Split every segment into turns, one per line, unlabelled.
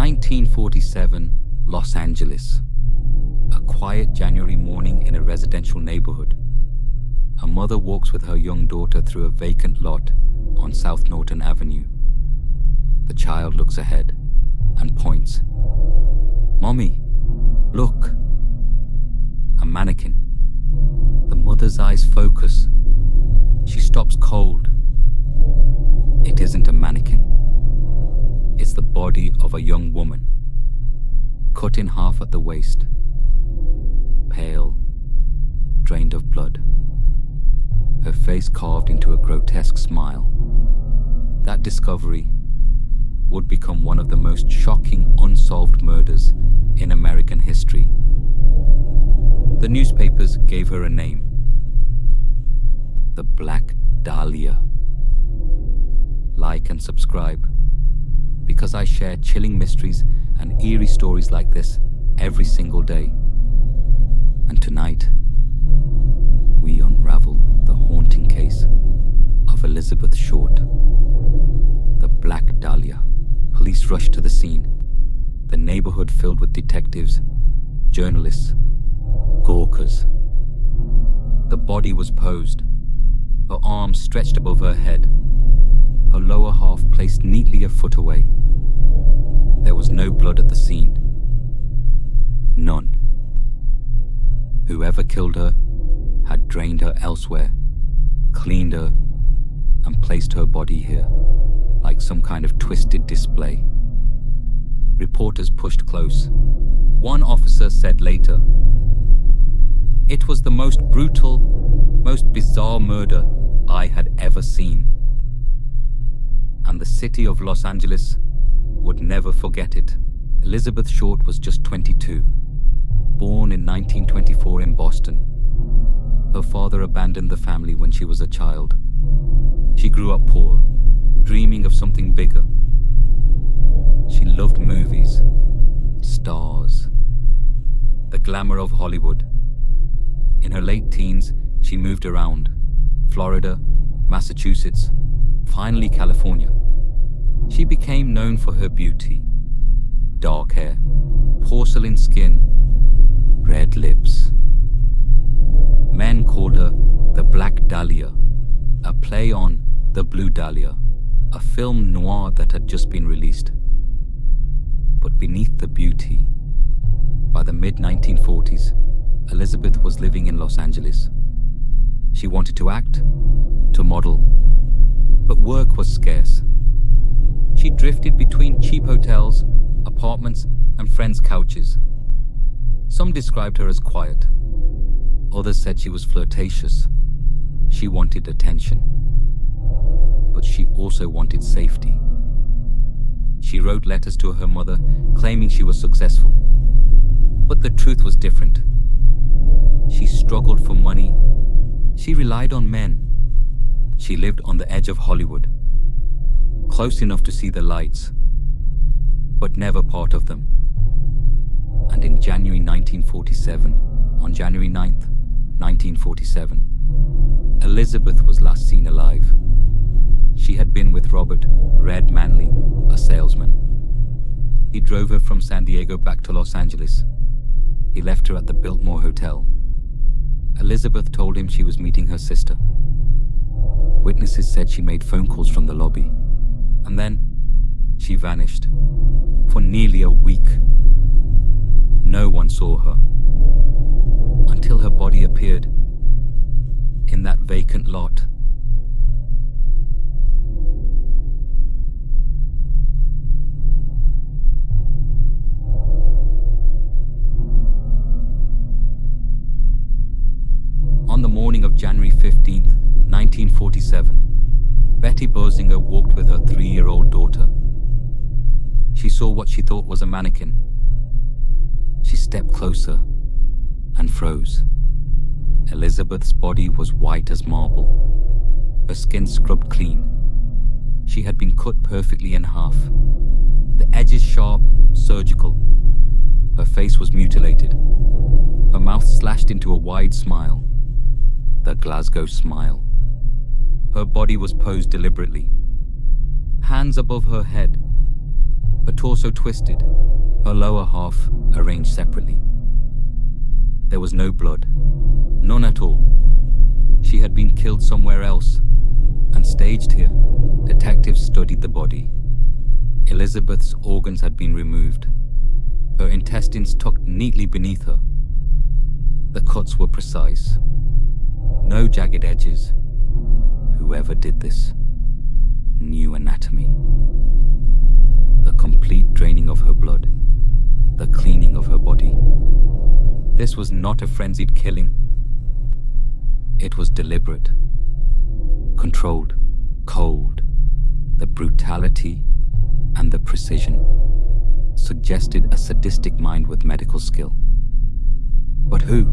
1947, Los Angeles. A quiet January morning in a residential neighborhood. A mother walks with her young daughter through a vacant lot on South Norton Avenue. The child looks ahead and points. "Mommy, look." A mannequin. The mother's eyes focus. She stops cold. It isn't a mannequin. It's the body of a young woman, cut in half at the waist, pale, drained of blood, her face carved into a grotesque smile. That discovery would become one of the most shocking unsolved murders in American history. The newspapers gave her a name: the Black Dahlia. Like and subscribe, because I share chilling mysteries and eerie stories like this every single day. And tonight, we unravel the haunting case of Elizabeth Short, the Black Dahlia. Police rushed to the scene, the neighborhood filled with detectives, journalists, gawkers. The body was posed, her arms stretched above her head, her lower half placed neatly a foot away. There was no blood at the scene. None. Whoever killed her had drained her elsewhere, cleaned her, and placed her body here, like some kind of twisted display. Reporters pushed close. One officer said later, "It was the most brutal, most bizarre murder I had ever seen." And the city of Los Angeles would never forget it. Elizabeth Short was just 22, born in 1924 in Boston. Her father abandoned the family when she was a child. She grew up poor, dreaming of something bigger. She loved movies, stars, the glamour of Hollywood. In her late teens, she moved around: Florida, Massachusetts, finally California. She became known for her beauty: dark hair, porcelain skin, red lips. Men called her the Black Dahlia, a play on The Blue Dahlia, a film noir that had just been released. But beneath the beauty, by the mid-1940s, Elizabeth was living in Los Angeles. She wanted to act, to model, but work was scarce. She drifted between cheap hotels, apartments, and friends' couches. Some described her as quiet. Others said she was flirtatious. She wanted attention. But she also wanted safety. She wrote letters to her mother claiming she was successful. But the truth was different. She struggled for money. She relied on men. She lived on the edge of Hollywood, close enough to see the lights, but never part of them. And in January 1947, on January 9th, 1947, Elizabeth was last seen alive. She had been with Robert "Red" Manley, a salesman. He drove her from San Diego back to Los Angeles. He left her at the Biltmore Hotel. Elizabeth told him she was meeting her sister. Witnesses said she made phone calls from the lobby. And then, she vanished. For nearly a week. No one saw her. Until her body appeared in that vacant lot. On the morning of January 15th, 1947, Betty Berzinger walked with her 3-year-old daughter. She saw what she thought was a mannequin. She stepped closer and froze. Elizabeth's body was white as marble, her skin scrubbed clean. She had been cut perfectly in half, the edges sharp, surgical. Her face was mutilated, her mouth slashed into a wide smile, the Glasgow smile. Her body was posed deliberately, hands above her head, her torso twisted, her lower half arranged separately. There was no blood, none at all. She had been killed somewhere else and staged here. Detectives studied the body. Elizabeth's organs had been removed, her intestines tucked neatly beneath her. The cuts were precise, no jagged edges. Whoever did this knew anatomy. The complete draining of her blood, the cleaning of her body. This was not a frenzied killing. It was deliberate, controlled, cold. The brutality and the precision suggested a sadistic mind with medical skill. But who?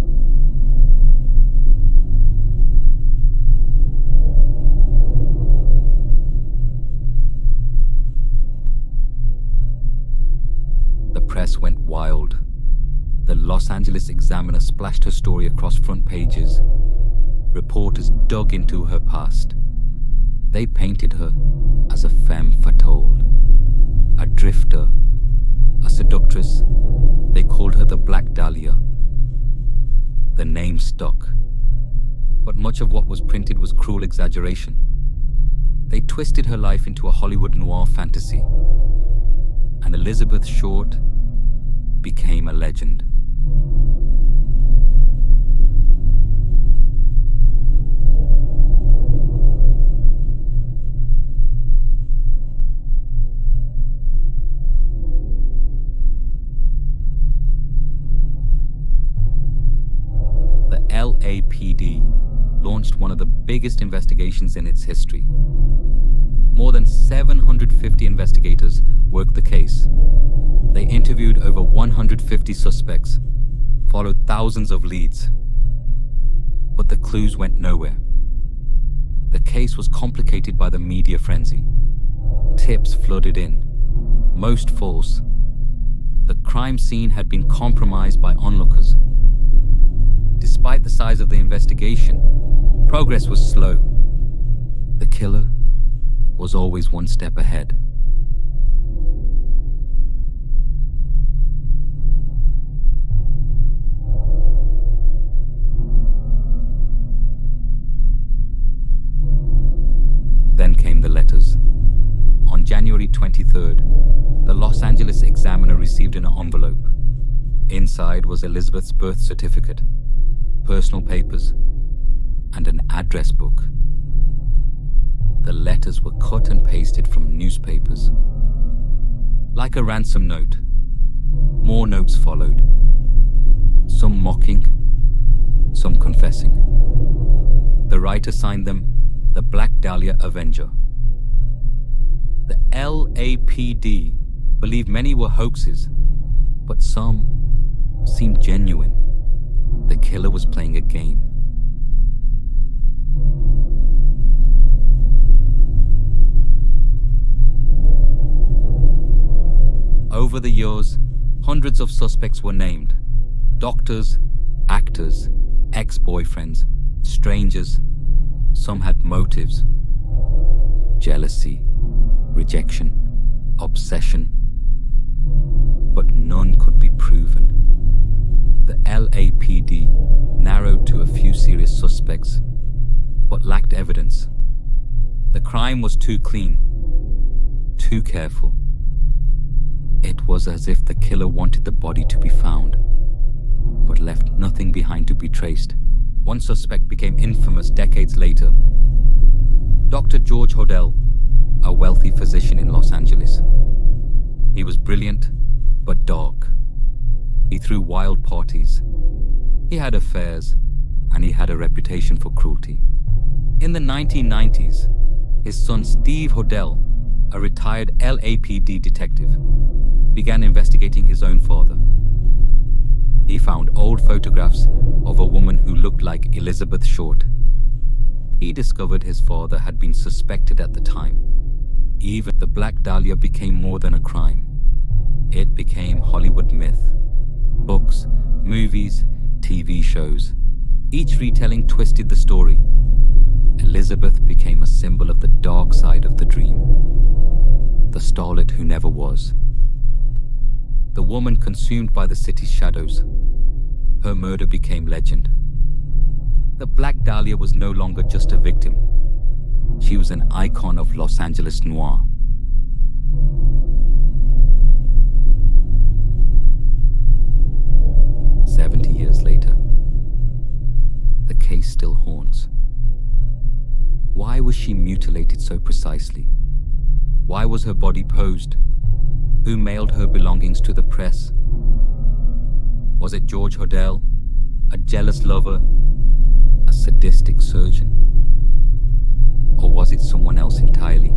The press went wild. The Los Angeles Examiner splashed her story across front pages. Reporters dug into her past. They painted her as a femme fatale, a drifter, a seductress. They called her the Black Dahlia. The name stuck, but much of what was printed was cruel exaggeration. They twisted her life into a Hollywood noir fantasy, and Elizabeth Short became a legend. The LAPD launched one of the biggest investigations in its history. More than 750 investigators worked the case. They interviewed over 150 suspects, followed thousands of leads. But the clues went nowhere. The case was complicated by the media frenzy. Tips flooded in, most false. The crime scene had been compromised by onlookers. Despite the size of the investigation, progress was slow. The killer was always one step ahead. Then came the letters. On January 23rd, the Los Angeles Examiner received an envelope. Inside was Elizabeth's birth certificate, personal papers, and an address book. The letters were cut and pasted from newspapers. Like a ransom note, more notes followed. Some mocking, some confessing. The writer signed them the Black Dahlia Avenger. The LAPD believed many were hoaxes, but some seemed genuine. The killer was playing a game. Over the years, hundreds of suspects were named. Doctors, actors, ex-boyfriends, strangers. Some had motives. Jealousy, rejection, obsession. But none could be proven. The LAPD narrowed to a few serious suspects, but lacked evidence. The crime was too clean, too careful. It was as if the killer wanted the body to be found, but left nothing behind to be traced. One suspect became infamous decades later. Dr. George Hodel, a wealthy physician in Los Angeles. He was brilliant, but dark. He threw wild parties. He had affairs, and he had a reputation for cruelty. In the 1990s, his son Steve Hodel, a retired LAPD detective, began investigating his own father. He found old photographs of a woman who looked like Elizabeth Short. He discovered his father had been suspected at the time. Even the Black Dahlia became more than a crime. It became Hollywood myth. Books, movies, TV shows. Each retelling twisted the story. Elizabeth became a symbol of the dark side of the dream. The starlet who never was. The woman consumed by the city's shadows. Her murder became legend. The Black Dahlia was no longer just a victim. She was an icon of Los Angeles noir. "70 years later, the case still haunts. Why was she mutilated so precisely? Why was her body posed? Who mailed her belongings to the press? Was it George Hodel, a jealous lover, a sadistic surgeon? Or was it someone else entirely?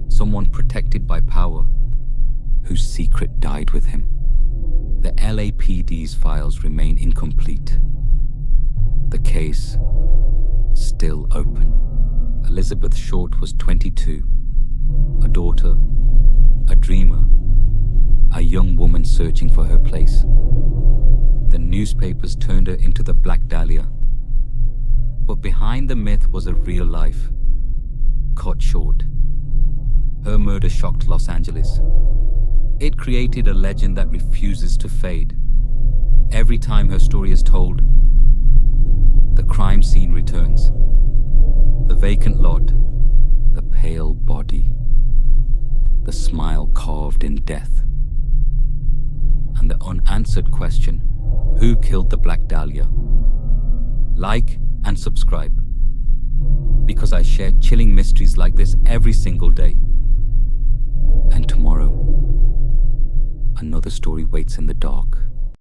Someone protected by power, whose secret died with him? The LAPD's files remain incomplete. The case still open. Elizabeth Short was 22, a daughter, a dreamer, a young woman searching for her place. The newspapers turned her into the Black Dahlia. But behind the myth was a real life, cut short. Her murder shocked Los Angeles. It created a legend that refuses to fade. Every time her story is told, the crime scene returns. The vacant lot, the pale body, the smile carved in death, and the unanswered question, who killed the Black Dahlia? Like and subscribe, because I share chilling mysteries like this every single day. And tomorrow, another story waits in the dark.